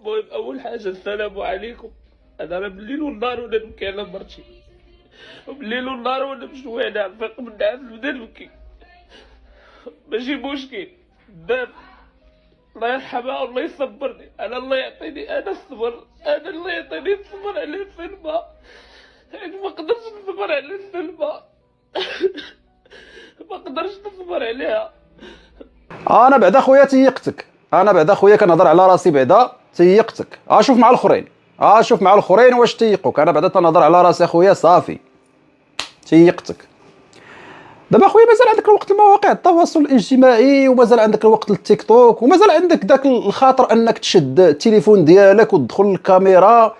المهم اول حاجه السلام عليكم. انا بالليل والنهار وانا نبكي على مرتي، بالليل والنهار وانا مشوي على عفاق من النعاس نبدا نبكي. ماشي مشكل باب، الله يرحمها والله يصبرني. انا الله يعطيني انا الصبر، انا الله يعطيني الصبر على سلمى. يعني ما قدرتش نصبر على سلمى ما قدرتش نصبر عليها. انا بعدا خويا تيقتك، انا بعدا خويا كنهضر على راسي، بعدا تيقتك. شوف مع الاخرين، شوف مع الاخرين واش تيقوك. انا بعدا تنهضر على راسي خويا صافي تيقتك. دابا خويا مازال عندك الوقت لمواقع التواصل الاجتماعي، ومازال عندك الوقت للتيك توك، ومازال عندك داك الخاطر انك تشد التليفون ديالك وتدخل الكاميرا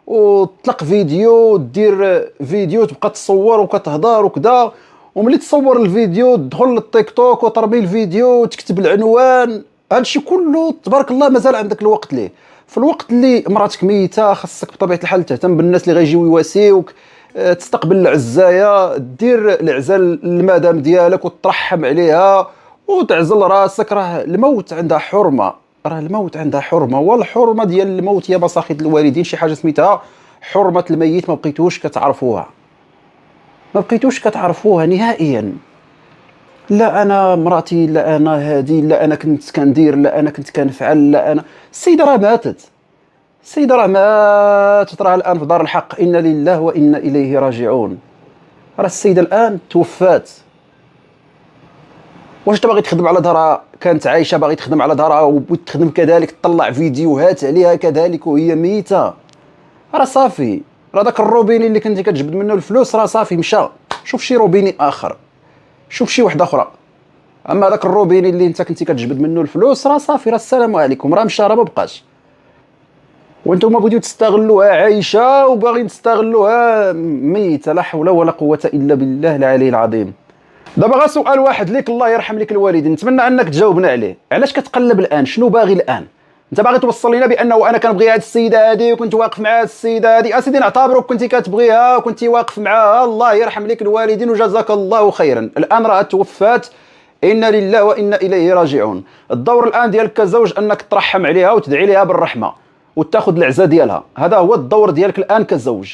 وتطلق فيديو ودير فيديو تبقى تصور وكتهضر وكذا، وملي تصور الفيديو تدخل للتيك توك وترمي الفيديو وتكتب العنوان. هادشي كله تبارك الله مازال عندك الوقت ليه. في الوقت اللي مراتك ميته خاصك بطبيعه الحال تهتم بالناس اللي غيجيو يواسيوك، تستقبل العزايه، دير العزاء للمدام ديالك وترحم عليها وتعزل راسك. راه الموت عندها حرمه، راه الموت عندها حرمه، والحرمه ديال الموت يا بساخط الوالدين شي حاجه سميتها حرمه الميت. ما بقيتوش كتعرفوها، ما بقيتوش كتعرفوها نهائيا. لا انا مراتي، لا انا هادي، لا انا كنت كندير، لا انا كنت كنفعل، لا انا. السيده راه ماتت، السيده راه ماتت، راه الان في دار الحق. انا لله وانا اليه راجعون. راه السيده الان توفات. واش انت باغي تخدم على دارها كانت عايشه، باغي تخدم على دارها وتخدم كذلك تطلع فيديوهات عليها كذلك وهي ميته؟ راه صافي، راه داك الروبيني اللي كنتي كتجبد منه الفلوس راه صافي مشى. شوف شي روبيني اخر، شوف شي وحده اخرى. اما داك الروبيني اللي انت كنتي كتجبد منه الفلوس راه صافي، راه السلام عليكم، راه مشى، راه ما بقاش. وانتم بغيتو تستغلوها عايشه وباغيين تستغلوها ميته. لا حول ولا قوه الا بالله العلي العظيم. دابا غير سؤال واحد ليك، الله يرحم لك الوالدين، نتمنى انك تجاوبنا عليه. علاش كتقلب الان؟ شنو باغي الان؟ انت باغي توصل لنا بانه انا كنبغي هذه السيده هذه وكنت واقف مع هذه السيده هذه. اسيدي نعتبروك كنتي كتبغيها وكنتي واقف معاها، الله يرحم لك الوالدين وجزاك الله خيرا. الان راه توفات، انا لله وانا اليه راجعون. الدور الان ديالك كزوج انك ترحم عليها وتدعي لها بالرحمه وتاخذ العزاء ديالها. هذا هو الدور ديالك الان كزوج،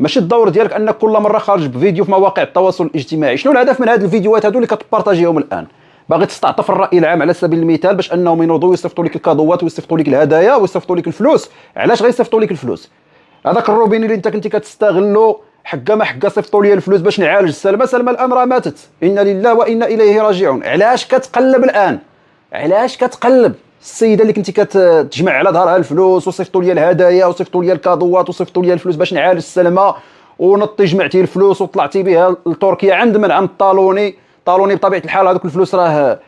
ماشي الدور ديالك انك كل مره خارج بفيديو في مواقع التواصل الاجتماعي. شنو الهدف من هذه الفيديوهات هذو اللي كتبارطاجيهم الان؟ باغي تستعطف الراي العام على سبيل المثال باش انهم ينوضوا ويصيفطوا لك الكادوات ويصيفطوا لك الهدايا ويصيفطوا لك الفلوس. علاش غيصيفطوا لك الفلوس؟ هذاك الروبيني اللي انت كنتي كتستغلو حقا ما حقا صيفطوا لي الفلوس باش نعالج سلمى. سلمى الان راه ماتت، انا لله وانا اليه راجعون. علاش كتقلب الان؟ علاش كتقلب؟ السيده اللي كنتي كتجمع على ظهرها الفلوس وصيفطوا لي الهدايا وصيفطوا لي الكادوات وصيفطوا لي الفلوس باش نعالج سلمى، ونطي جمعتي الفلوس وطلعتي بها لتركيا عند من؟ عند طالوني. طالوني بطبيعه الحال هذوك الفلوس راه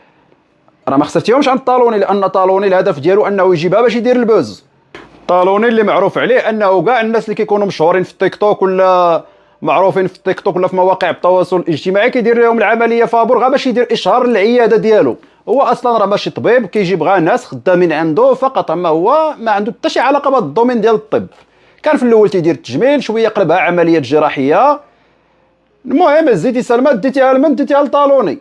ما خسرتيهمش عند طالوني، لان طالوني الهدف ديالو انه يجيبها باش يدير البوز. طالوني اللي معروف عليه انه كاع الناس اللي كيكونوا مشهورين في التيك توك ولا معروفين في التيك توك ولا في مواقع التواصل الاجتماعي كيدير لهم العمليه فابور غير باش يدير اشهار للعياده ديالو. هو اصلا راه ماشي طبيب، كيجيب غير ناس خدامين عنده فقط، اما هو ما عنده حتى شي علاقه بهذا الدومين ديال الطب. كان في الاول تيدير التجميل، شويه قلبها عمليات جراحيه. المهم زيتي سلمى ديتيها لمن؟ ديتيها لطالوني.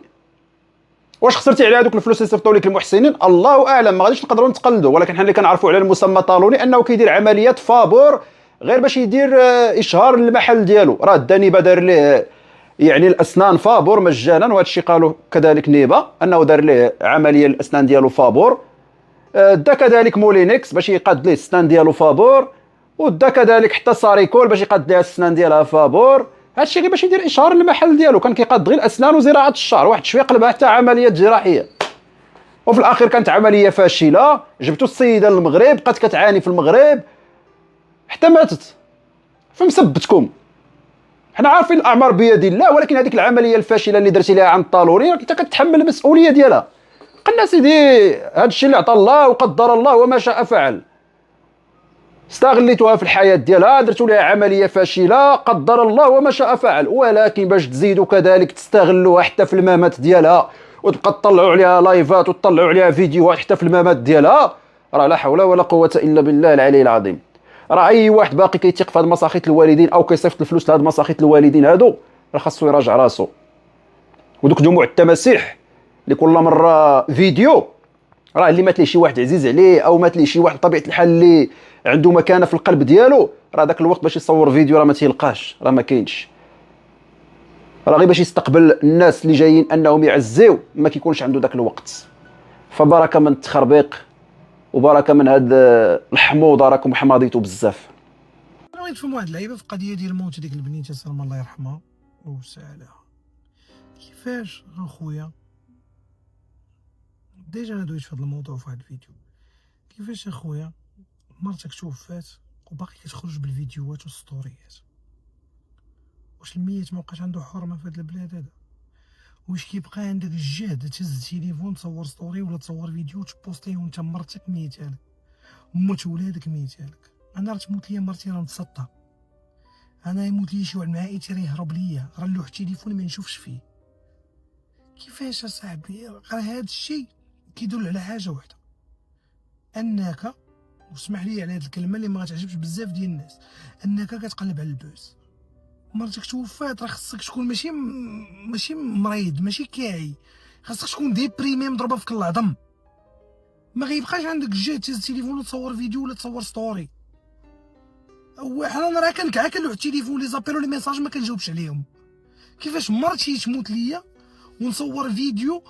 واش خسرتي على هذوك الفلوس اللي صيفطوا لك المحسنين؟ الله اعلم، ما غاديش نقدروا نتقلدوا، ولكن حنا اللي كنعرفوا على المسمى طالوني انه كيدير عمليات فابور غير باش يدير اشهار للمحل ديالو. راه الدانيبه دار ليه يعني الاسنان فابور مجانا، وهذا الشيء قالوا كذلك نيبه انه دار ليه عمليه الاسنان ديالو فابور. دا كذلك مولينكس باش يقاد ليه الاسنان ديالو فابور، ودا كذلك حتى ساريكول باش يقاد ليها الاسنان ديالها فابور. هادشي غير باش يدير اشهار للمحل ديالو. كان كيقاد غير الاسنان وزراعه الشعر، واحد شويه قلبها حتى عمليات جراحيه. وفي الاخير كانت عمليه فاشله، جبتوا السيده للمغرب بقات كتعاني في المغرب حتى ماتت. فمثبتكم حنا عارفين الاعمار بيد الله، ولكن هذيك العمليه الفاشله اللي درتي لها عند طالوري راك انت كتحمل المسؤوليه ديالها. قلنا سيدي هذا الشيء اللي عطى الله وقدر الله وما شاء فعل. استغليتوها في الحياه ديالها، درتوا لها عمليه فاشله، قدر الله وما شاء فعل. ولكن باش تزيدوا كذلك تستغلوها حتى في الممات ديالها وتبقى تطلعوا عليها لايفات وتطلعوا عليها فيديوهات حتى في الممات ديالها، راه لا حول ولا قوه الا بالله العلي العظيم. راه اي واحد باقي كيثيق في هاد مساخيط الوالدين او كيصيفط الفلوس لهاد مساخيط الوالدين هادو راه خاصو يراجع راسو. ودوك جموع التماسيح اللي كل مره فيديو راه اللي مات ليه شي واحد عزيز عليه او مات ليه شي واحد بطبيعه الحال اللي عنده مكانه في القلب ديالو، راه داك الوقت باش يصور فيديو راه ما تيلقاش، راه ما كاينش، راه غير باش يستقبل الناس اللي جايين انهم يعزيو ما كيكونش عنده داك الوقت. فبركه من التخربيق وبركه من هاد الحموضه، راكم حماضيتو بزاف. انا بغيت نفهم واحد اللعيبه في قضيه ديال موت ديك البنيته سلمى الله يرحمها ويوسع عليها. كيفاش اخويا ديجا انا دويت في هذا الموضوع في هذا الفيديو، كيفاش اخويا مرتك توفات وباقي كتخرج بالفيديوهات والسطوريات؟ واش الميت ما بقاش عنده حرمه في هذا البلاد هذا؟ واش كيبقى عندك الجهد تهز التليفون تصور ستوري ولا تصور فيديو تبوستيه وانت مرتك ميتالك، موت ولادك ميتالك؟ انا راه تموت ليا مرتي راه نتسطى، انا يموت لي شي واحد من عائلتي راه يهرب ليا، راه نلوح التليفون ما نشوفش فيه. كيفاش اصاحبي؟ راه هذا الشيء كيدل على حاجه واحده، انك، واسمح لي على هذه الكلمه اللي ما غتعجبش بزاف ديال الناس، انك كتقلب على البوز. مرتك توفات راه خصك تكون ماشي مريض، ماشي كاعي، خاصك تكون ديبريمي مضربه فيك العظم. ما غيبقاش عندك الجهد تهز التليفون وتصور فيديو ولا تصور ستوري. انا راه كنكعا كنلوح التليفون لي زابيلو لي ميساج ما كنجاوبش عليهم. كيفاش مرتي تموت ليا ونصور فيديو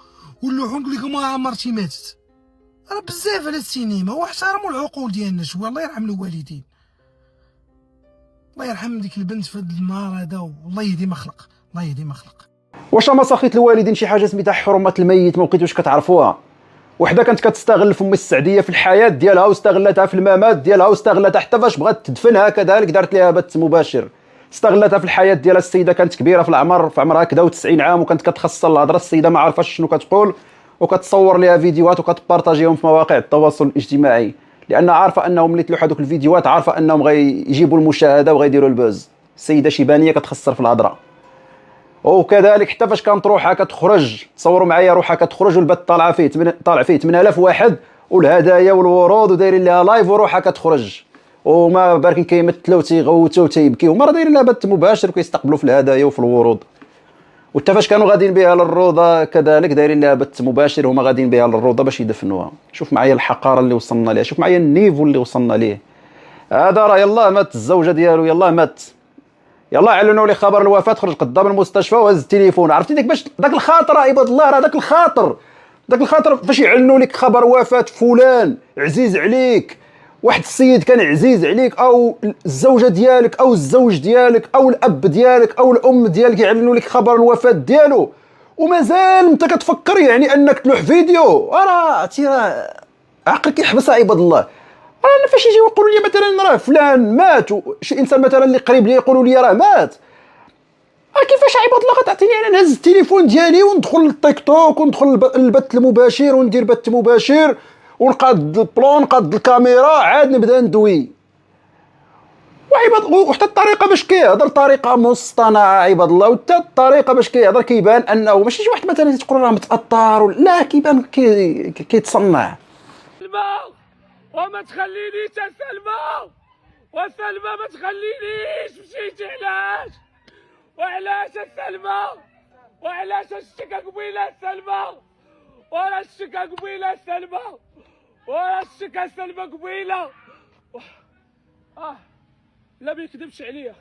ونلوحو نقول لكم مرتي ماتت؟ راه بزاف على السينما، واحترموا العقول ديالنا شويه، الله يرحم الوالدين، الله يرحم ديك البنت في هذا النهار هذا، والله يهدي ما خلق، الله يهدي ما خلق. واش مساخيط الوالدين شي حاجه سميتها حرمه الميت ما بقيتوش كتعرفوها؟ وحده كانت كتستغل فم السعديه في الحياه ديالها واستغلتها في الممات ديالها واستغلتها حتى فاش بغات تدفنها كذلك دارت ليها بث مباشر، استغلتها في الحياه ديالها. السيده كانت كبيره في العمر، في عمرها كدا 90 عام، وكانت كتخصل الهضره، السيده ما عارفاش شنو كتقول وكتصور ليها فيديوهات وكتبارطاجيهم في مواقع التواصل الاجتماعي، لان عارفه انهم ملي تلوح هذوك الفيديوهات عارفه انهم غيجيبوا المشاهده وغيديروا البوز. السيده شيبانيه كتخسر في الهضره. وكذلك حتى فاش كانت روحها كتخرج، تصوروا معايا روحها كتخرج والبث طالع فيه 8000 واحد والهدايا والورود ودايرين لها لايف وروحها كتخرج، وما باركين كيمثلوا وتيغوتوا وتيبكيو، هما راه دايرين لها بث مباشر وكيستقبلوا في الهدايا وفي الورود. وحتى فاش كانوا غاديين بها للروضه كذلك دايرين لها بث مباشر، هما غاديين بها للروضه باش يدفنوها. شوف معايا الحقاره اللي وصلنا ليها، شوف معايا النيفو اللي وصلنا ليه. هذا راه يلاه مات الزوجه ديالو، يلاه مات، يلا علنوا لي خبر الوفاه، خرج قدام المستشفى وهز التليفون. عرفتي ديك باش داك الخاطر عباد الله، راه داك الخاطر فاش يعلنوا لك خبر وفاه فلان عزيز عليك، واحد السيد كان عزيز عليك، او الزوجه ديالك او الزوج ديالك او الاب ديالك او الام ديالك، يعلنوا لك خبر الوفاه ديالو ومازال انت كتفكر يعني انك تلوح فيديو، راه عقلك يحبس عباد الله. انا فاش يجيو يقولوا لي مثلا راه فلان مات، شي انسان مثلا اللي قريب لي يقولوا لي راه مات، كيفاش عباد الله غتعطيني انا نهز التليفون ديالي وندخل للتيك توك وندخل للبث المباشر وندير بث مباشر ونقاد البلون نقاد الكاميرا عاد نبدا ندوي؟ وحتى الطريقه باش كيهضر طريقه مصطنعه عباد الله، وحتى الطريقه باش كيهضر كيبان انه ماشي شي واحد مثلا تقول راه متاثر، لا كيبان كيتصنع. وما تخلينيش يا سلمى، وسلمى ما تخلينيش، مشيتي علاش؟ وعلاش يا سلمى؟ وعلاش الشكا قبيله يا سلمى؟ ورا الشكا قبيله يا سلمى، ورا الشكا سلمى قبيله. لا ما يكذبش عليا،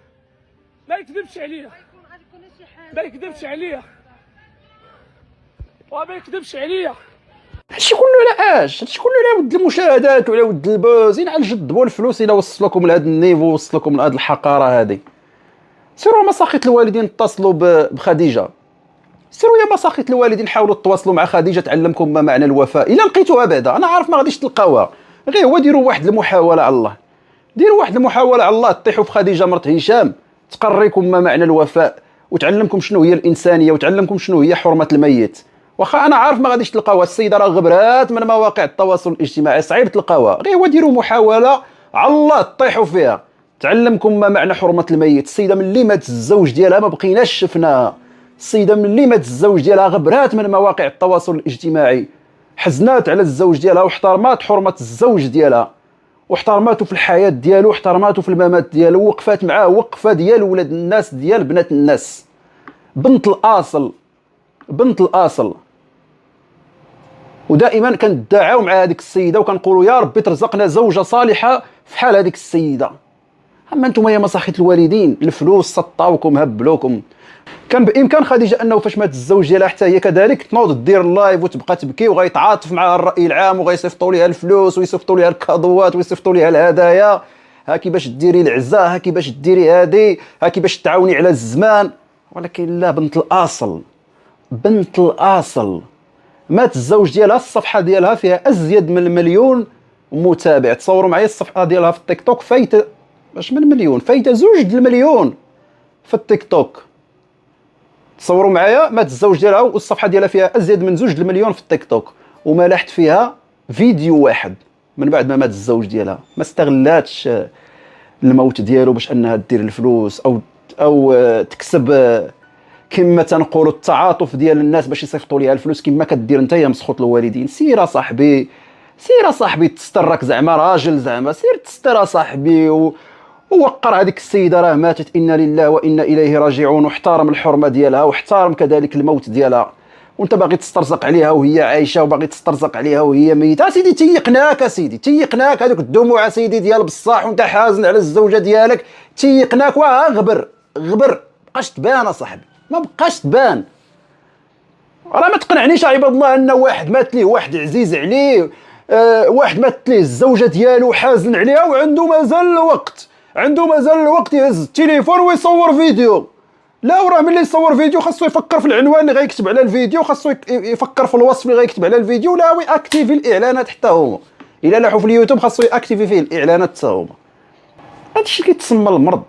ما يكذبش عليا، ما يكذبش عليا، وما يكذبش عليا. هادشي كله على هادشي كله على ود المشاهدات وعلى ود البوز، على جذبوا الفلوس. الى وصلكم لهذا النيفو، وصلكم لهذه الحقاره هذه، سيروا مساخيط الوالدين اتصلوا بخديجه، سيروا يا مساخيط الوالدين حاولوا تواصلوا مع خديجه تعلمكم ما معنى الوفاء. الا لقيتوها بعدا انا عارف ما غاديش تلقاوها، غير هو ديروا واحد المحاوله على الله، ديروا واحد المحاوله على الله، طيحوا في خديجه مرت هشام تقريكم ما معنى الوفاء وتعلمكم شنو هي الانسانيه وتعلمكم شنو هي حرمه الميت. واخا انا عارف ما غاديش تلقاوها، السيده راه غبرات من مواقع التواصل الاجتماعي، صعيب تلقاوها، غير هو ديروا محاوله على الله طيحوا فيها تعلمكم ما معنى حرمه الميت. السيده ملي مات الزوج ديالها ما بقيناش شفناها، السيده ملي مات الزوج ديالها غبرات من مواقع التواصل الاجتماعي، حزنات على الزوج ديالها واحترمات حرمه الزوج ديالها واحترماته في الحياه ديالو واحترماته في الممات ديالو، وقفات معاه وقفه ديال ولاد الناس ديال بنات الناس، بنت الاصل، بنت الاصل. ودائما كندعاو مع هذيك السيده وكنقولوا يا ربي ترزقنا زوجه صالحه في حال هذيك السيده. اما انتم يا مساخيط الوالدين الفلوس سطاوكم هبلوكم. كان بامكان خديجه انه فاش مات الزوج ديالها حتى هي كذلك تنوض دير اللايف وتبقى تبكي وغيتعاطف معها الراي العام وغيصيفطوا ليها الفلوس ويصيفطوا ليها الكادوات ويصيفطوا ليها الهدايا، ها كيفاش ديري العزاء، ها كيفاش ديري هادي، ها كيفاش تعاوني على الزمان. ولكن لا، بنت الاصل بنت الاصل مات الزوج ديالها الصفحه ديالها فيها ازيد من 1,000,000 متابع. تصوروا معايا الصفحه ديالها في التيك توك فايته باش من 1,000,000 فايته 2 المليون في التيك توك. تصوروا معايا مات الزوج ديالها والصفحه ديالها فيها ازيد من 2 المليون في التيك توك وما لاحت فيها فيديو واحد من بعد ما مات الزوج ديالها. ما استغلاتش الموت ديالو باش انها دير الفلوس او تكسب كما تنقولوا التعاطف ديال الناس باش يصيفطوا ليها الفلوس كما كدير انت يا مسخوط الوالدين. سير صاحبي، سير صاحبي تسترك زعما راجل، زعما سير تستر صاحبي ووقر هذيك السيده راه ماتت، انا لله وانا اليه راجعون، واحترم الحرمه ديالها واحترم كذلك الموت ديالها. وانت باغي تسترزق عليها وهي عايشه وباغي تسترزق عليها وهي ميته. سيدي تيقناك، سيدي تيقناك هذوك الدموع سيدي ديال بصاح وانت حازن على الزوجه ديالك، تيقناك. واه غبر بقاش تبان اصاحبي، ما بقاش تبان. راه ما تقنعنيش عباد الله ان واحد مات ليه واحد عزيز عليه، واحد مات ليه الزوجه ديالو حازن عليها وعنده مازال الوقت يهز التليفون ويصور فيديو. لا، وراه ملي يصور فيديو خاصو يفكر في العنوان اللي غيكتب على الفيديو، خاصو يفكر في الوصف اللي غيكتب على الفيديو، لا ويأكتيفي الاعلانات حتى هو. الا لاحوا في اليوتيوب خاصو يأكتيفي فيه الاعلانات حتى هما. هادشي اللي كيتسمى المرض.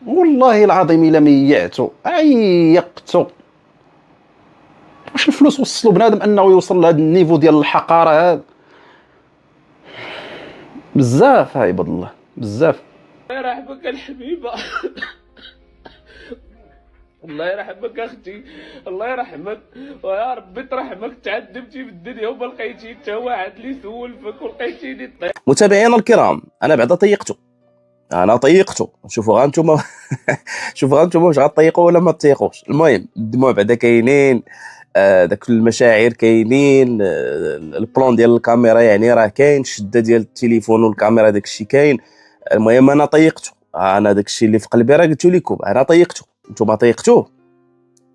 والله العظيم الا ميعتو عيقتو. واش الفلوس وصلوا بنادم انه يوصل لهذا النيفو ديال الحقاره هذا؟ بزاف عباد الله بزاف. الله يرحمك الحبيبه. الله يرحمك اختي، الله يرحمك ويا ربي ترحمك. تعذبتي في الدنيا وما لقيتي حتى واحد اللي يسولفك ولقيتيني طيب. متابعينا الكرام، انا بعدا طيقته. شوفوا انتم شوفوا انتم واش غطيقوا ولا ما تطيقوش. المهم الدموع بعدا كاينين، داك المشاعر كاينين، البلان ديال الكاميرا يعني راه كاين، الشده ديال التليفون والكاميرا داك الشيء كاين. المهم انا طيقته، انا داك الشيء اللي في قلبي راه قلت لكم، انا طيقته.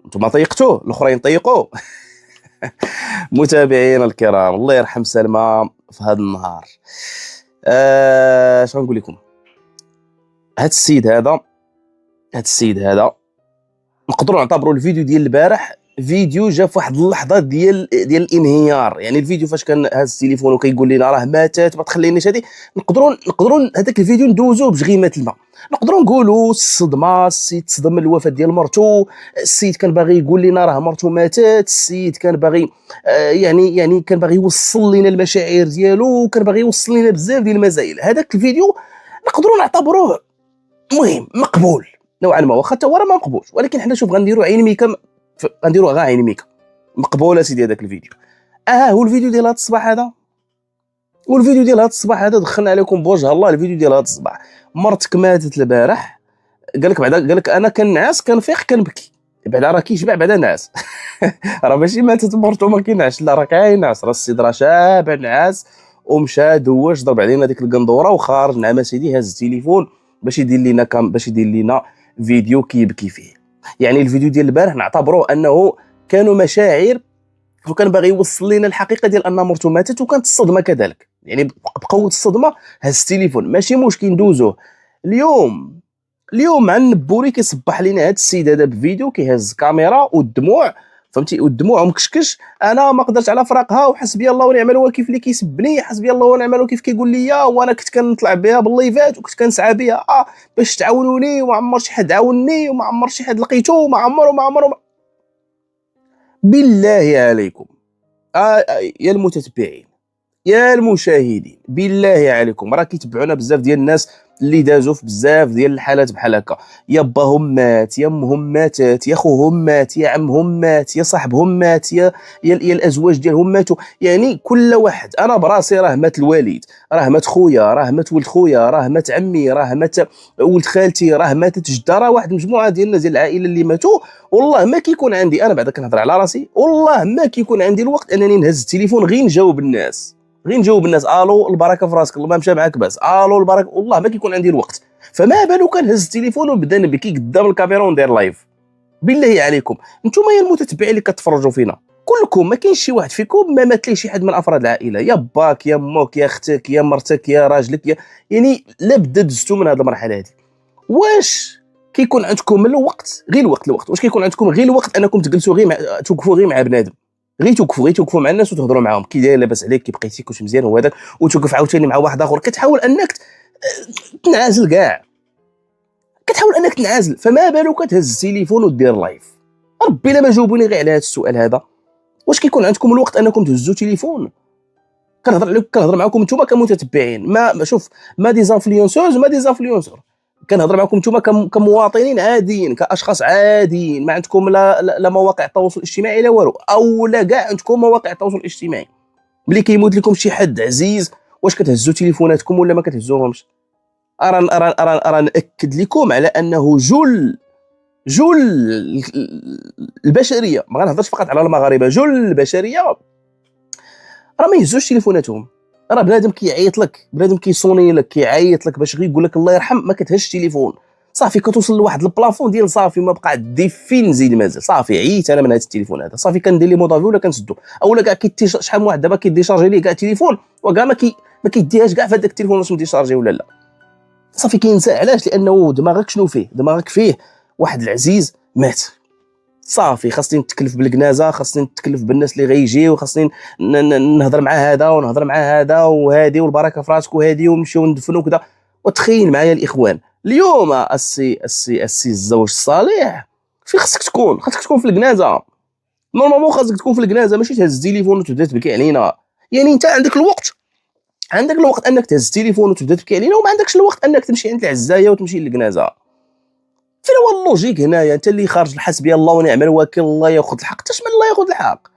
انتم طيقتوه الاخرين طيقوه. متابعينا الكرام، الله يرحم سلمى في هذا النهار. اش غنقول لكم؟ هاد السيد هذا نقدروا نعتبروا الفيديو ديال البارح فيديو جا في واحد اللحظه ديال الانهيار. يعني الفيديو فاش كان هاز التليفون وكيقول لنا راه ماتت ما تخلينيش هذه، نقدروا هذاك الفيديو ندوزوه بشغيمه الماء. نقدروا نقولوا الصدمه، السيد تصدم من الوفاه ديال مرته، السيد كان باغي يقول لنا راه مرته ماتت، السيد كان باغي يعني كان باغي يوصل لنا المشاعر ديالو، وكان باغي يوصل لنا بزاف ديال المسائل. هذاك الفيديو نقدروا نعتبروه مهم مقبول نوعا ما، واخا حتى هو راه ما مقبولش، ولكن حنا شوف غنديروا عين ميكا، غنديروا غير عين ميكا مقبول اسيدي هذاك الفيديو. هو الفيديو ديال هذا الصباح هذا، والفيديو ديال هذا الصباح هذا دخلنا عليكم بوجه الله. الفيديو ديال هذا الصباح، مرتك ماتت البارح، قال لك انا كنعس كنفيق كنبكي، بعدا راه كيشبع بعدا نعس. راه ماشي ماتت مرته ما كينعس، لا راه كاينعس، راه السيد راه شابع نعاس ومشى دوش ضرب علينا ديك القندوره وخارج. نعم سيدي هز التليفون باش يدير لنا فيديو كيبكي فيه. يعني الفيديو ديال البارح نعتبروه انه كانوا مشاعر، وكان باغي يوصل لنا الحقيقه ديال ان مرته ماتت، وكانت الصدمه كذلك. يعني بقوه الصدمه هز التليفون، ماشي مشكل ندوزوه. اليوم مع النبوري كيصبح لنا هذا السيد هذا بفيديو كيهز كاميرا والدموع، فهمتي، والدموع ومكشكش. انا ما قدرتش على فراقها، وحسبي الله ونعم الوكيل كيف اللي كيسبني، حسبي الله ونعم الوكيل كيف كيقول لي، وانا كنت كنطلع بها بالليفات وكنت كنسعى بها باش تعاونوني، وما عمر شي حد عاونني، وما عمر شي حد لقيته، وما عمر. بالله عليكم يا المتتبعين يا المشاهدين، بالله عليكم راه كيتبعونا بزاف ديال الناس اللي دازوا في بزاف ديال الحالات بحال هكا، يا باهم مات، يا امهم ماتت، يا خوهم مات، يا عمهم مات، يا صاحبهم مات، يا الازواج ديالهم ماتوا. يعني كل واحد، انا براسي راه مات الوالد، راه مات خويا، راه مات ولد خويا، راه مات عمي، راه مات ولد خالتي، راه ماتت جده، راه واحد المجموعه ديال الناس ديال العائله اللي ماتوا. والله ما كيكون عندي، انا بعدا كنهضر على راسي، والله ما كيكون عندي الوقت انني نهز التليفون غير نجاوب الناس، غير نجاوب الناس الو البركه في راسك، الله ما مشى معاك باس، الو البركه، والله ما كيكون عندي الوقت. فما بالو كنهز التليفون ونبدا نبكي قدام الكاميرا وندير لايف. بالله عليكم نتوما يا المتتبعين اللي كتفرجوا فينا كلكم، ما كاينش شي واحد فيكم ما مات ليه شي حد من افراد العائله، يا باك يا امك يا اختك يا مرتك يا راجلك يعني لا بدا دزتوا من هذه المرحله هذه. واش كيكون عندكم الوقت، غير الوقت، واش كيكون عندكم غير الوقت انكم تجلسوا غير توقفوا غير مع بنادم، غير توقفوا مع الناس وتهضروا معاهم كي داير لاباس عليك كي بقيتي كلشي مزيان وهذاك، وتوقف عاوتاني مع واحد اخر كتحاول انك تنعزل كاع، كتحاول انك تنعزل، فما بالك تهز التليفون ودير لايف. ربي لا ما جاوبوني غير على هذا السؤال هذا، واش كيكون عندكم الوقت انكم تهزوا تليفون؟ كنهضر معكم نتوما كمتتبعين، ما شوف ما دي زانفلونسوز ما دي زانفلونسور، كنهضر معكم نتوما كمواطنين عاديين، كاشخاص عاديين، ما عندكم لا مواقع التواصل الاجتماعي لا والو، او لا كاع عندكم مواقع التواصل الاجتماعي. ملي كيموت لكم شي حد عزيز واش كتهزوا تليفوناتكم ولا ما كتهزوهمش؟ ارى ناكد لكم على انه جل البشريه، ما غنهضرش فقط على المغاربه، جل البشريه راه ما يهزوش تليفوناتهم. راه بنادم كيعيط لك، بنادم كيصوني لك كيعيط لك باش غير يقول لك الله يرحم، ما كتهزش تليفون، صافي كتوصل لواحد البلافون ديال صافي ما بقى عندي فين نزيد مازال، صافي عييت انا من هذا التليفون هذا، صافي كندير لي مودافي ولا كنسدو، اولا كاع شحال من واحد دابا كيديشارجي ليه كاع التليفون وكاع ما كيديهاش كاع في هذاك التليفون واش مديشارجي ولا لا، صافي كينسى. علاش؟ لانه دماغك شنو فيه؟ دماغك فيه واحد العزيز مات، صافي خاصني نتكلف بالكنازه، خاصني نتكلف بالناس اللي غيجيو، خاصني نهضر مع هذا ونهضر مع هذا وهادي والبركه في راسك وهادي ونمشيو ندفنوا كذا. وتخيل معايا الاخوان اليوم السي الزوج الصالح فين خاصك تكون؟ خاصك تكون في الكنازه، نورمالمون خاصك تكون في الكنازه، ماشي تهز التليفون وتبدا تبكي علينا. يعني انت عندك الوقت انك تهز التليفون وتبدا تبكي علينا، وما عندكش الوقت انك تمشي عند العزايه وتمشي للكنازه. فين هو اللوجيك هنايا؟ انت اللي خارج الحسبي الله ونعم الوكيل، الله ياخذ الحق، تشمن الله ياخذ الحق،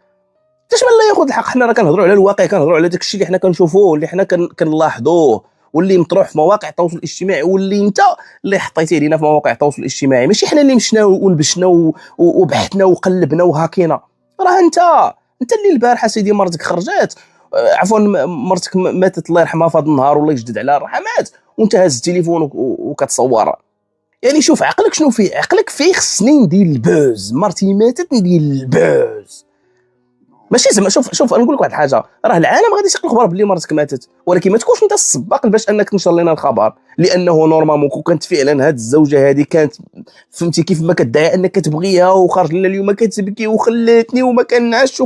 تشمن الله ياخذ الحق. حنا راه كنهضروا على الواقع، كنهضروا على داك الشيء اللي حنا كنشوفوه واللي حنا كنلاحظوه واللي مطروح في مواقع التواصل الاجتماعي، واللي انت اللي حطيتيه علينا في مواقع التواصل الاجتماعي، ماشي حنا اللي مشنا ونبشنا وبحثنا وقلبنا وهاكينا. راه انت اللي البارحه سيدي مرتك خرجات، عفوا مرتك ماتت الله يرحمها في هذا النهار والله يجدد عليها الرحمات، وانت هاز التليفون وكتصور. يعني شوف عقلك شنو فيه؟ عقلك فيه خصني ندير البوز، مرتي ماتت ندير البوز، ماشي زعما شوف انا نقول لك واحد الحاجه، راه العالم غادي يسيق الخبر باللي مرتك ماتت، ولكن ما تكونش انت السباق باش انك تنشر لنا الخبر، لانه نورمالمون كون كانت فعلا هاد الزوجه هذه كانت فهمتي كيف ما كتدعي انك كتبغيها وخرج لنا اليوم كتبكي وخلاتني وما كنعش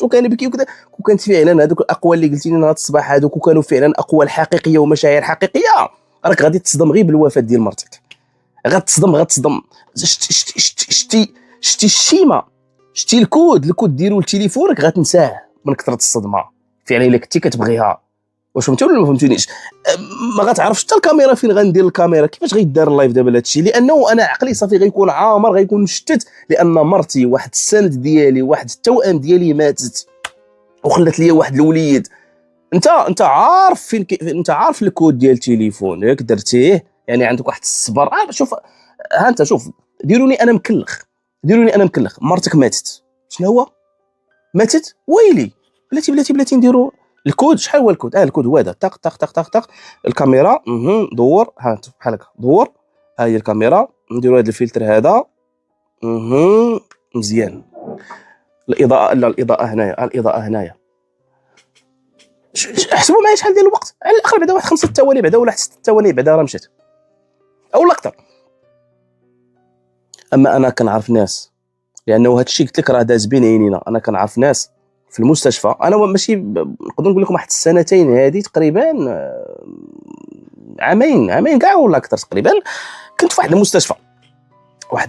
وكنبكي وكذا، كون كانت فعلا هذوك الاقوال اللي قلتي لنا هاد الصباح هذوك وكانوا فعلا اقوال حقيقيه ومشاعر حقيقيه، راك غادي تصدم غير بالوفاه ديال مرتك، غتصدم. شتي الشيمه، شتي الكود ديالو لتليفونك غتنساه من كثره الصدمه، فعلا الا كنتي كتبغيها. واش فهمتي ولا ما فهمتونيش؟ ما غتعرفش حتى الكاميرا فين غندير الكاميرا، كيفاش غيدار اللايف دابا لهذا الشيء، لانه انا عقلي صافي غيكون عامر، غيكون مشتت، لان مرتي واحد السند ديالي واحد التوأم ديالي ماتت وخلات لي واحد الوليد. انت عارف فين انت عارف الكود ديال التليفون ياك درتيه، يعني عندك واحد الصبر. شوف ها انت شوف، ديروني انا مكلخ، مرتك ماتت، شنو هو ماتت ويلي، بلاتي نديرو الكود. شحال هو الكود؟ الكود هو هذا، طق طق طق طق طق الكاميرا، دور ها انت بحال هكا، دور ها هي الكاميرا، نديرو هذا الفلتر هذا، مزيان. الاضاءه، لا الاضاءه هنايا، حسبوا معايا شحال ديال الوقت، على الاقل بعدا واحد 5 ثواني بعدا ولا حتى 6 ثواني بعدا راه مشات او اكثر. اما انا كنعرف ناس، لانه هذا الشيء قلت لك راه داز بين عينينا، انا كنعرف ناس في المستشفى، انا ماشي نقدر نقول لكم واحد السنتين هذه تقريبا، عامين كاع ولا اكثر تقريبا، كنت في واحد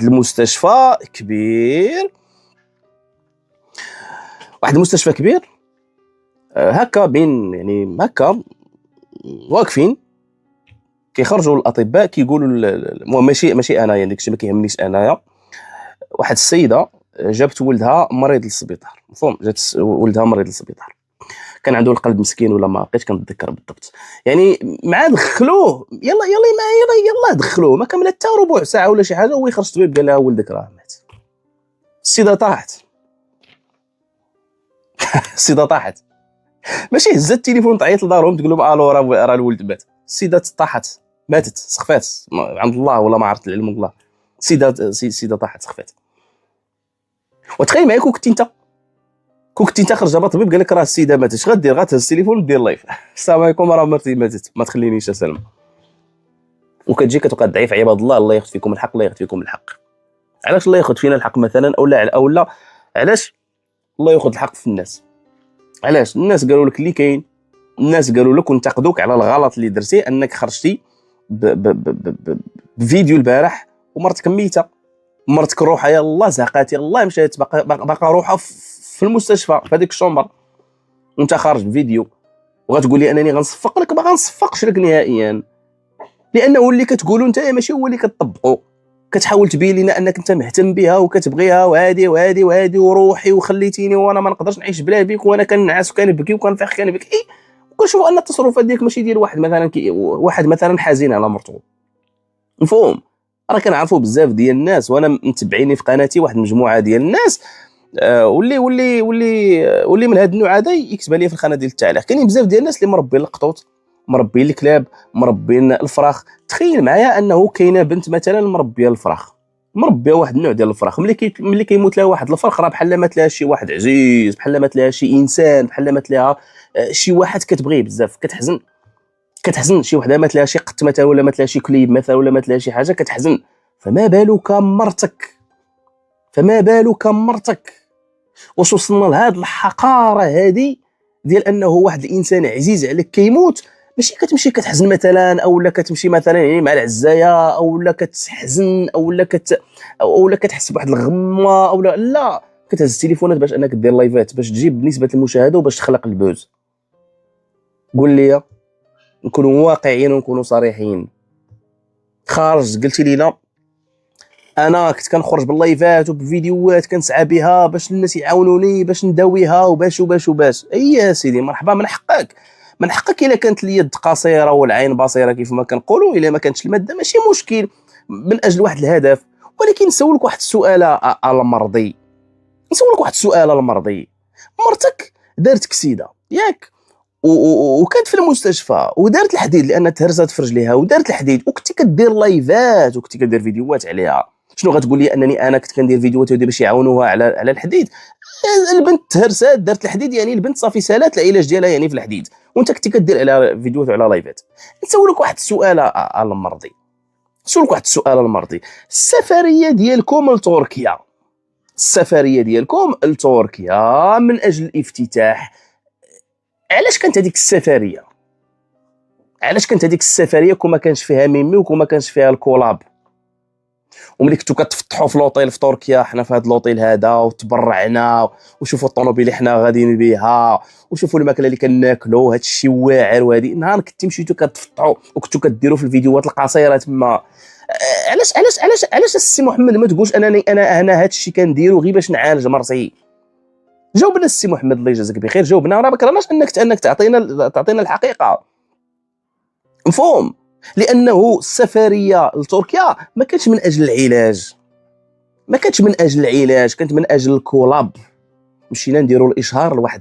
المستشفى كبير، هكا بين يعني هكا واقفين كيخرجوا الاطباء كيقولوا المهم ماشي انايا داكشي ما كيهمنيش انايا. واحد السيده جابت ولدها مريض للسبيطار، مفهوم، جات ولدها مريض للسبيطار، كان عنده القلب مسكين ولا ما بقيتش كنتذكر بالضبط، يعني مع دخلوه يلا ما يلا دخلوه، ما كملت حتى ربع ساعه ولا شي حاجه وهو يخرج الطبيب قال لها ولدك راه مات. السيده طاحت السيده طاحت، ماشي هزت التليفون تعيط لدارهم تقول لهم الو راه الولد مات. السيده طاحت ماتت سخفات عند الله ولا ما عرفت العلم الله. السيده طاحت سخفات. وتخيل معايا كنت انت خرج جابها طبيب قال لك راه السيده ماتت، اش غدير؟ غتهز التليفون ودير لايف السلام عليكم راه مرتي ماتت ما تخلينيش اسلم. وكتجي كتبقى ضعيف عباد الله، الله ياخذ فيكم الحق، الله ياخذ فيكم الحق. علاش الله ياخذ فينا الحق مثلا او لا علاش الله ياخذ الحق في الناس؟ علاش الناس قالوا لك اللي كاين، الناس قالوا لك وانتقدوك على الغلط اللي درتي، انك خرجتي بفيديو البارح ومرتك ميته، مرتك روحها يلاه زهقات يلاه مشات باقا روحها في المستشفى في هذيك الشومبر، وانت خارج بفيديو وغتقول لي انني غنصفق لك. ما غنصفقش لك نهائيا، لانه اللي كتقولوا انت ماشي هو اللي كتطبقوا. كتحاول تبين لنا انك انت مهتم بها وكتبغيها وهادي وروحي وخليتيني وانا ما نقدرش نعيش بلا بيك وانا كنعس وكنبكي وكنفيق كنبكي. وكنشوفوا ان التصرفات ديالك ماشي ديال واحد مثلا حزين على مرته، مفهوم. راه كنعرفوا بزاف ديال الناس وانا متبعيني في قناتي واحد المجموعه ديال الناس واللي من هذا النوع هذا يكتب لي في القناه ديال التعليق. كاينين بزاف ديال الناس اللي مربين القطوط، مربين الكلاب، مربين الفراخ. تخيل معايا انه كاينه بنت مثلا مربيه الفراخ، مربيه واحد النوع ديال الفراخ، ملي كيموت لها واحد الفرخ راه بحال مات لها شي واحد عزيز، بحال مات لها شي انسان، بحال مات لها شي واحد كتبغيه بزاف، كتحزن. شي وحده مات لها شي قط مثلا ولا مات لها شي كليب مثلا ولا مات لها شي حاجه كتحزن. فما بالك مرتك. واش وصلنا لهاد الحقاره هادي ديال انه واحد الانسان عزيز عليك كيموت ماشي كتمشي كتحزن مثلا او لا كتمشي مثلا يعني مع العزايه او لا كتحزن او لا كتحس بواحد الغمه او لا كتهز التليفونات باش انك دير لايفات باش تجيب نسبه المشاهده وباش تخلق البوز. قول لي نكونوا واقعيين ونكونوا صريحين. خارج قلتي لينا انا كنت كنخرج باللايفات وبفيديوهات كنسعى بها باش الناس يعاونوني باش نداويها وباش اي يا سيدي مرحبا، من حقك الا كانت اليد قصيره والعين بصيره كيف ما كنقولوا، الا ما كانتش الماده ماشي مشكل من اجل واحد الهدف. ولكن نسولك واحد السؤال المرضي، مرتك دارت كسيده ياك وكانت في المستشفى ودارت الحديد لان تهرست في رجليها ودارت الحديد وكنتي كدير لايفات وكنتي كدير فيديوهات عليها، شنو غتقول لي انني انا كنت كندير فيديوهات باش يعاونوها على الحديد؟ البنت تهرسات دارت الحديد، يعني البنت صافي سالات العلاج ديالها يعني في الحديد وانت كنتي كدير على فيديوهات وعلى لايفات. نسولك واحد السؤال المرضي، السفريه ديالكم لتركيا من اجل الافتتاح، علاش كانت هذيك السفريه كون ما كانش فيها ميمي وكون ما كانش فيها الكولاب؟ وملي كنتو كتفتحوا في لوطيل في تركيا، حنا في هذا اللوطيل هذا وتبرعنا وشوفوا الطوموبيل اللي حنا غاديين بها وشوفوا الماكله اللي كناكلوا هذا الشيء واعر. وهذه نهار كنتي مشيتو كتفتحوا وكنتو كديروا في الفيديوهات القصيره تما، علاش السي محمد ما تقولش انا هذا الشيء كنديرو غير باش نعالج مرتي؟ جاوبنا السي محمد الله يجازيك بخير، جاوبنا. راه ما كرهناش انك تعطينا الحقيقه، مفهوم. لانه السفريه لتركيا ما كانتش من اجل العلاج، كانت من اجل الكولاب. مشينا نديروا الاشهار لواحد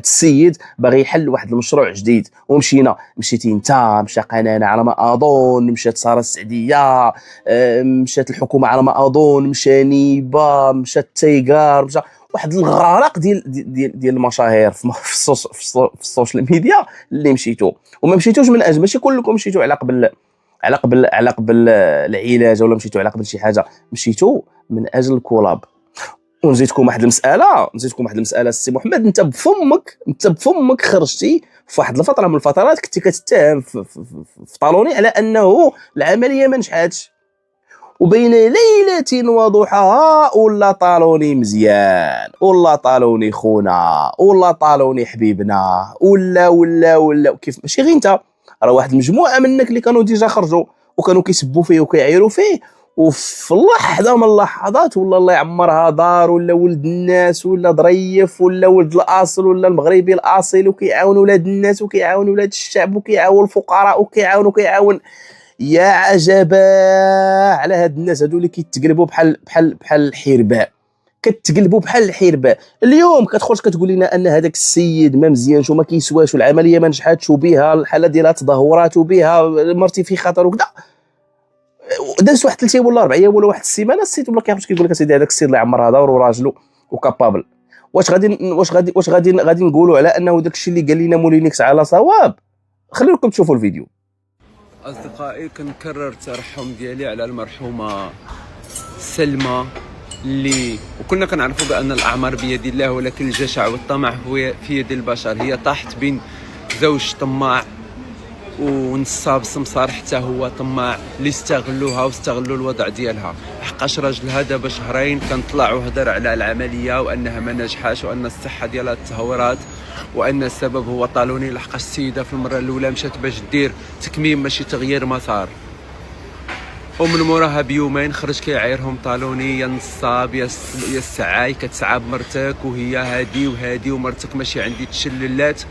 السيد باغي يحل واحد المشروع جديد، مشيتي انت، مشى قناه على ما اظن، مشات ساره السعديه، مشات الحكومه على ما اظن، مشى نيبه، مشات تيغار، مشى واحد الغرق ديال المشاهير في السوشيال ميديا اللي مشيتو. وما مشيتوش من اجل، ماشي كلكم مشيتو على قبل العلاج ولا مشيتو على قبل شي حاجه، مشيتو من اجل الكولاب. ونزيدكم واحد المساله السي محمد، انت بفمك خرجتي في واحد الفتره من الفترات كنتي كتتهم في طالوني على انه العمليه ما نجحاتش، وبين ليلة وضحاها ولا طالوني مزيان ولا طالوني خونا ولا طالوني حبيبنا ولا كيف ماشي غير انت، راه واحد المجموعه منك اللي كانوا ديجا خرجوا وكانوا كيسبوا فيه وكيعايروا فيه، وفي لحظه من اللحظات ولا الله يعمرها دار ولا ولد الناس ولا ظريف ولا ولد الاصل ولا المغربي الاصيل وكيعاون ولاد الناس وكيعاون ولاد الشعب وكيعاون الفقراء وكيعاون. يا عجبا على هاد الناس هادو اللي كيتقلبوا بحال الحرباء، كتقلبوا بحال الحرباء. اليوم كتخرج كتقول لنا ان هذاك السيد ما مزيانش وما كيسواش والعمليه ما نجحاتش وبها الحاله ديالها تدهورات وبها مرتي في خطر وكذا، داز واحد 3 ايام ولا 4 ايام ولا واحد السيمانه السيد ولا كيعرفش كيقول لك اسيدي هذاك السيد الله يعمرها دار وراجلو وكابابل. واش غادي نقولوا على انه داك الشيء اللي قال لنا مولينيكس على صواب؟ خليكم تشوفوا الفيديو. أصدقائي، كنكرر الترحم ديالي على المرحومة سلمى اللي وكنا كنعرفوا بأن الأعمار بيد الله، ولكن الجشع والطمع هو في يد البشر. هي طاحت بين زوج طماع ونصاب سمسار حتى هو طماع اللي استغلوها واستغلوا الوضع ديالها. حقاش راجلها دابا شهرين كنطلع وهدر على العملية وأنها ما نجحاش وأن الصحة ديالها تهورات وان السبب هو طالوني، لحقاش السيده في المره الاولى مشات باش دير تكميم ماشي تغيير مسار، ومن موراها بيومين خرج كيعايرهم طالوني يا نصاب يا السعاي كتسعى بمرتك وهي هادي ومرتك ماشي عندي تشللات.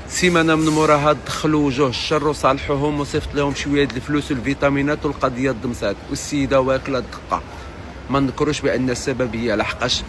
سيمانه من موراها دخلوا وجوه الشر وصالحوهم وصيفط لهم شويه د الفلوس والفيتامينات والقضيه ضمسات، والسيده واكله الدقه. ما نذكروش بان السبب هي لحقاش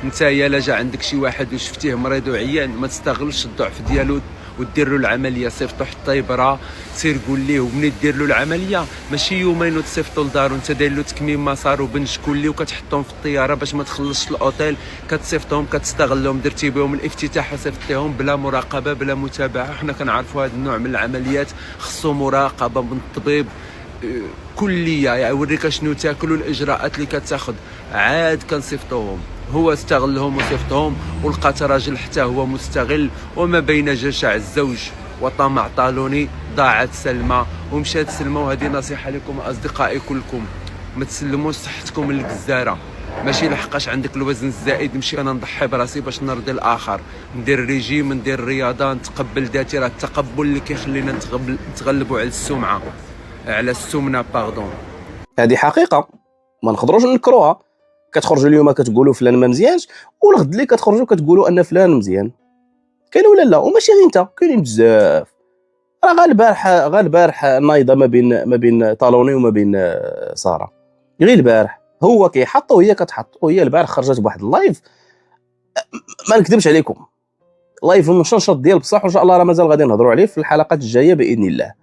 انت يا لا عندك شي واحد وشفتيه مريض وعيان ما تستغلش الضعف ديالو ودير له العمليه، صيفطو حتى يبرا، سير قول ليه ومني دير له العمليه ماشي يومين وتصيفطو لدارو، انت داير له تكميم مسار وبنج كلي وكتحطهم في الطياره باش ما تخلصش الاوتيل، كتصيفطهم كتستغلهم، درتي بهم الافتتاح وصيفطيهم بلا مراقبه بلا متابعه. حنا كنعرفوا هذا النوع من العمليات خصو مراقبه من الطبيب كليه، يوريك شنو تاكل والاجراءات اللي كتاخذ. عاد كنصيفطوهم، هو استغلهم وصيفطهم ولقات راجل حتى هو مستغل، وما بين جشع الزوج وطمع طالوني ضاعت سلمى ومشات سلمى. وهذه نصيحه لكم اصدقائي كلكم، ما تسلموش صحتكم للجزاره، ماشي لحقاش عندك الوزن الزائد نمشي انا نضحي براسي باش نرضي الاخر، ندير ريجيم ندير رياضه نتقبل ذاتي. راه التقبل اللي كيخلينا نتغلبوا على السمعه على السمنه باردون. هذه حقيقه ما نقدروش ننكروها. كتخرجوا اليوم كتقولوا فلان ما مزيانش والغد اللي كتخرجوا كتقولوا ان فلان مزيان. كاين ولا لا؟ وماشي غير انت، كاينين بزاف. راه غير البارح نايضه ما بين طالوني وما بين ساره، غير البارح هو كيحط وهي كتحط، وهي البارح خرجت بواحد اللايف ما نكذبش عليكم، لايف مشنشط ديال بصح، وان شاء الله راه مازال غادي نهضروا عليه في الحلقات الجايه باذن الله.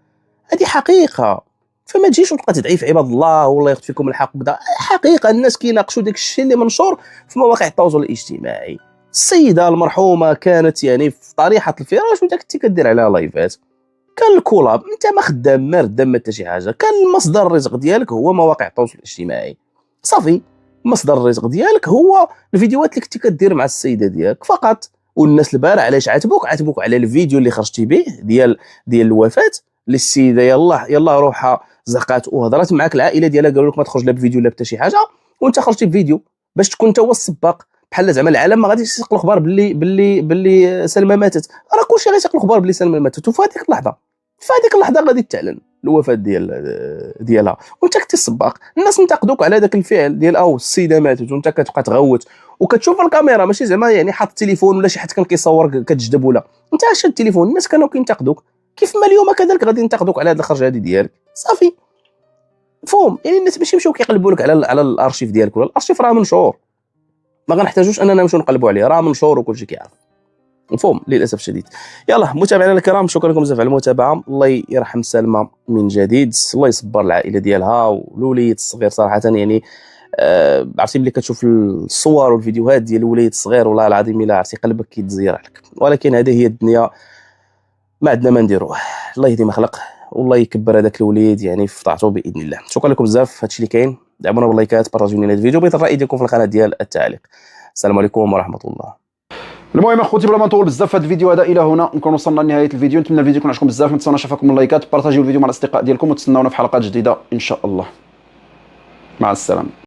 هذه حقيقه، فما تجيش وتبقى تدعي في عباد الله والله ياخذ فيكم الحق بدا. حقيقه الناس كيناقشوا داك الشيء اللي منشور في مواقع التواصل الاجتماعي. السيده المرحومه كانت يعني في طريحه الفراش وداك انت كدير عليها لايفات، كان الكولاب انت ما خدام ما ردام حتى شي حاجه، كان مصدر الرزق ديالك هو مواقع التواصل الاجتماعي صافي. مصدر الرزق ديالك هو الفيديوهات اللي كنتي كدير مع السيده ديالك فقط. والناس البارح علاش عاتبوك على الفيديو اللي خرجتي به ديال الوفاه للسيده، يلا روحها زقات وهضرات معاك العائله ديالها قالوا لك ما تخرج لا بفيديو لا حتى شي حاجه، وانت خرجتي بفيديو باش تكون انت هو السباق، بحال زعما العالم ما غاديش يسيق الاخبار باللي سلمى ماتت. راه كلشي غيسيق الاخبار باللي سلمى ماتت، وفي هذيك اللحظه غادي تعلن الوفاه ديالها وانت كنتي السباق. الناس انتقدوك على ذاك الفعل ديال السيده ماتت وانت كتبقى تغوت وكتشوف الكاميرا، ماشي زعما يعني حاط التليفون ولا شي حد كان كيصور كتجذب ولا انت شاد التليفون. الناس كانوا كينتقدوك كيف ما اليوم كذلك غادي ينتقدوك على هذه الخرجه هذه ديالك صافي. فهم يعني الناس ماشي يمشيو كيقلبوا لك على الارشيف ديالك، ولا الارشيف راه منشور ما غنحتاجوش اننا نمشيو نقلبوا عليه، راه منشور وكلشي كيعرف. مفهوم للاسف الشديد. يلا متابعينا الكرام، شكرا لكم بزاف على المتابعه. الله يرحم سلمى من جديد، الله يصبر العائله ديالها والوليد الصغير صراحه. يعني عرفتي ملي كتشوف الصور والفيديوهات ديال الوليد الصغير والله العظيم الا عرفتي قلبك كيتزير عليك، ولكن هذه هي الدنيا ما عندنا ما نديروه. الله يهدي ما خلق والله يكبر هذاك الوليد يعني في طاعته باذن الله. شكرا لكم بزاف، هادشي اللي كاين. دعمونا باللايكات، بارطاجيو لنا الفيديو، بغيت الراي ديالكم في القناه ديال التعليق. السلام عليكم ورحمه الله. المهم اخوتي بلا ما نطول بزاف في هذا الفيديو هذا، الى هنا نكون وصلنا لنهايه الفيديو. نتمنى الفيديو يكون عجبكم بزاف، ما تنساوناش افاكم اللايكات، بارطاجيو الفيديو مع الاصدقاء ديالكم وتسناونا في حلقات جديده ان شاء الله. مع السلامه.